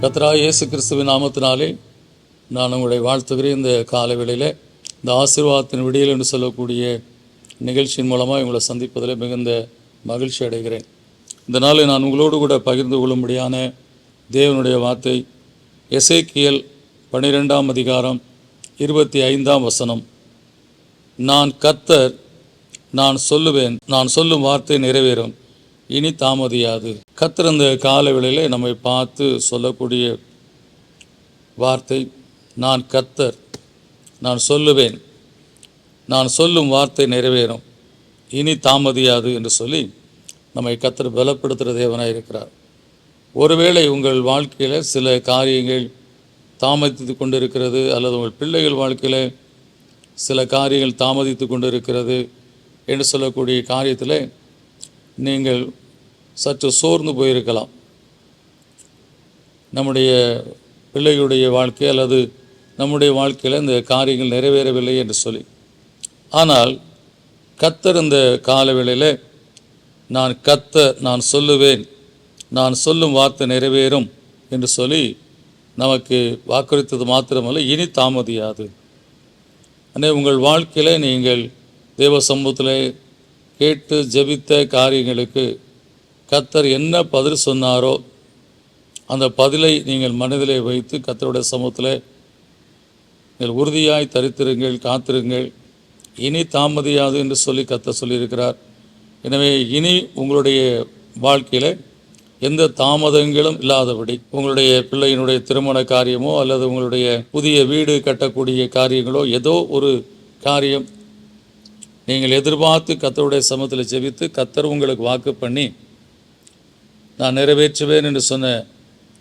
கர்த்தராகிய இயேசு கிறிஸ்துவின் நாமத்தினாலே நான் உங்களை வாழ்த்துகிறேன். இந்த காலவேளையில் இந்த ஆசீர்வாதத்தின் விடியல் என்று சொல்லக்கூடிய நிகழ்ச்சியின் மூலமாக உங்களை சந்திப்பதில் மிகுந்த மகிழ்ச்சி அடைகிறேன். இந்த நாளை நான் உங்களோடு கூட பகிர்ந்து கொள்ளும்படியான தேவனுடைய வார்த்தை எசேக்கியேல் 12ஆம் அதிகாரம் 25ஆம் வசனம். நான் கர்த்தர், நான் சொல்லுவேன், நான் சொல்லும் வார்த்தை நிறைவேறும், இனி தாமதியாது. கர்த்தர் இந்த காலவேளையில் நம்மை பார்த்து சொல்லக்கூடிய வார்த்தை, நான் கர்த்தர், நான் சொல்லுவேன், நான் சொல்லும் வார்த்தை நிறைவேறும், இனி தாமதியாது என்று சொல்லி நம்மை கர்த்தர் பலப்படுத்துகிற தேவனாக இருக்கிறார். ஒருவேளை உங்கள் வாழ்க்கையில் சில காரியங்கள் தாமதித்து கொண்டு இருக்கிறது, அல்லது உங்கள் பிள்ளைகள் வாழ்க்கையில் சில காரியங்கள் தாமதித்து கொண்டு இருக்கிறது என்று சொல்லக்கூடிய காரியத்தில் நீங்கள் சற்று சோர்ந்து போயிருக்கலாம். நம்முடைய பிள்ளைகளுடைய வாழ்க்கை அல்லது நம்முடைய வாழ்க்கையில் இந்த காரியங்கள் நிறைவேறவில்லை என்று சொல்லி. ஆனால் கர்த்தர் இந்த காலவேளையில் நான் கர்த்தர், நான் சொல்லுவேன், நான் சொல்லும் வார்த்தை நிறைவேறும் என்று சொல்லி நமக்கு வாக்குறுத்தது மாத்திரமல்ல, இனி தாமதியாது. அன்னை உங்கள் வாழ்க்கையில் நீங்கள் தேவ சமூகத்தில் கேட்டு ஜெபித்த காரியங்களுக்கு கர்த்தர் என்ன பதில் சொன்னாரோ அந்த பதிலை நீங்கள் மனதிலே வைத்து கர்த்தருடைய சமூகத்தில் நீங்கள் உறுதியாய் தரித்திருங்கள், காத்திருங்கள், இனி தாமதியாது என்று சொல்லி கர்த்தர் சொல்லியிருக்கிறார். எனவே இனி உங்களுடைய வாழ்க்கையில் எந்த தாமதங்களும் இல்லாதபடி உங்களுடைய பிள்ளையினுடைய திருமண காரியமோ அல்லது உங்களுடைய புதிய வீடு கட்டக்கூடிய காரியங்களோ ஏதோ ஒரு காரியம் நீங்கள் எதிர்பார்த்து கர்த்தருடைய சமூகத்தில் ஜெபித்து கர்த்தர் உங்களுக்கு வாக்கு பண்ணி நான் நிறைவேற்றுவேன் என்று சொன்ன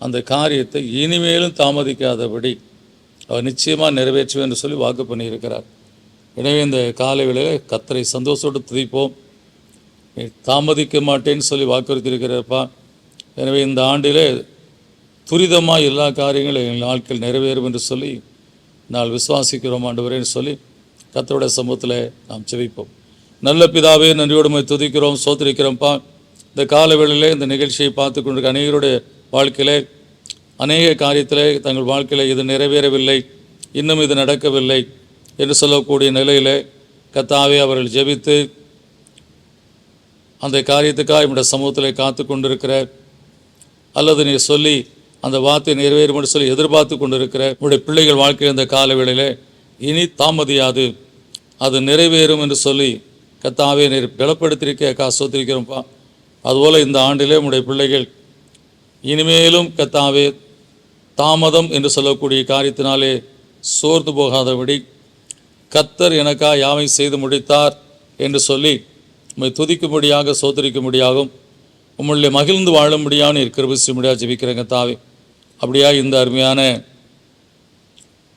அந்த காரியத்தை இனிமேலும் தாமதிக்காதபடி அவர் நிச்சயமாக நிறைவேற்றுவேன் என்று சொல்லி வாக்கு பண்ணியிருக்கிறார். எனவே இந்த காலவேளையில் கர்த்தரை சந்தோஷத்தோடு துதிப்போம். தாமதிக்க மாட்டேன்னு சொல்லி வாக்குறுத்தியிருக்கிறப்பா. எனவே இந்த ஆண்டிலே துரிதமாக எல்லா காரியங்களும் எங்கள் நாட்கள் நிறைவேறும் என்று சொல்லி நான் விசுவாசிக்கிறோம் ஆண்டவரேன்னு சொல்லி கர்த்தருடைய சமூகத்தில் நாம் ஜெபிப்போம். நல்ல பிதாவே, நன்றியோடு துதிக்கிறோம், சோத்திரிக்கிறோம்ப்பா. இந்த காலவேளையில் இந்த நிகழ்ச்சியை பார்த்து கொண்டிருக்க அநேகருடைய வாழ்க்கையில் அநேக காரியத்தில் தங்கள் வாழ்க்கையில் இது நிறைவேறவில்லை, இன்னும் இது நடக்கவில்லை என்று சொல்லக்கூடிய நிலையில் கர்த்தாவே அவர்கள் ஜெபித்து அந்த காரியத்துக்காக என்னுடைய சமூகத்தில் காத்து கொண்டிருக்கிற, அல்லது நீ சொல்லி அந்த வார்த்தை நிறைவேறும் என்று சொல்லி எதிர்பார்த்து கொண்டிருக்கிற உங்களுடைய பிள்ளைகள் வாழ்க்கையில் இந்த காலவேளையில் இனி தாமதியாது, அது நிறைவேறும் என்று சொல்லி கர்த்தாவே நீர் பலப்படுத்தியிருக்க சோத்திரிக்கிறோம்ப்பா. அதுபோல் இந்த ஆண்டிலே உங்களுடைய பிள்ளைகள் இனிமேலும் கர்த்தாவே தாமதம் என்று சொல்லக்கூடிய காரியத்தினாலே சோர்ந்து போகாதபடி கர்த்தர் எனக்காக யாவை செய்து முடித்தார் என்று சொல்லி உம்மை துதிக்கும்படியாக சோதரிக்கும்படியாகவும் உம்முடைய மகிழ்ந்து வாழும்படியான கிருபை செய்யும்படியாக ஜெபிக்கிறேங்க கர்த்தாவே. அப்படியா இந்த அருமையான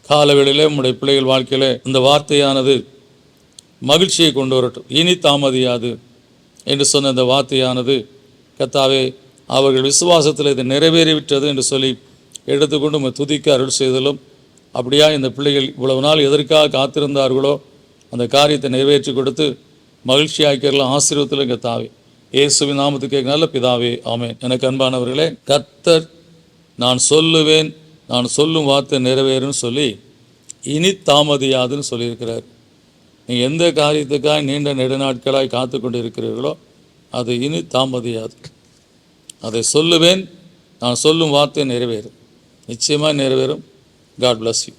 காலவேளையிலே உம்முடைய பிள்ளைகள் வாழ்க்கையில் இந்த வார்த்தையானது மகிழ்ச்சியை கொண்டு வரட்டும், இனி தாமதியாது என்று சொன்ன இந்த வார்த்தையானது கர்த்தாவே அவர்கள் விசுவாசத்தில் இது நிறைவேறிவிட்டது என்று சொல்லி எடுத்துக்கொண்டு உம்மை துதிக்க அருள் செய்தலும், அப்படியா இந்த பிள்ளைகள் இவ்வளவு நாள் எதற்காக காத்திருந்தார்களோ அந்த காரியத்தை நிறைவேற்றி கொடுத்து மகிழ்ச்சியாக்கிறலாம் ஆசீர்வாதத்திலும் கர்த்தாவே இயேசுவின் நாமத்துக்கு நல்ல பிதாவே, ஆமென். எனக்கு அன்பானவர்களே, கர்த்தர் நான் சொல்லுவேன், நான் சொல்லும் வார்த்தை நிறைவேறும்னு சொல்லி இனி தாமதியாதுன்னு சொல்லியிருக்கிறார். நீங்கள் எந்த காரியத்துக்காக நீண்ட நெடுநாட்களாய் காத்து கொண்டு இருக்கிறீர்களோ அது இனி தாமதியாது. அதை சொல்லுவேன், நான் சொல்லும் வார்த்தை நிறைவேறும், நிச்சயமாக நிறைவேறும். God bless you.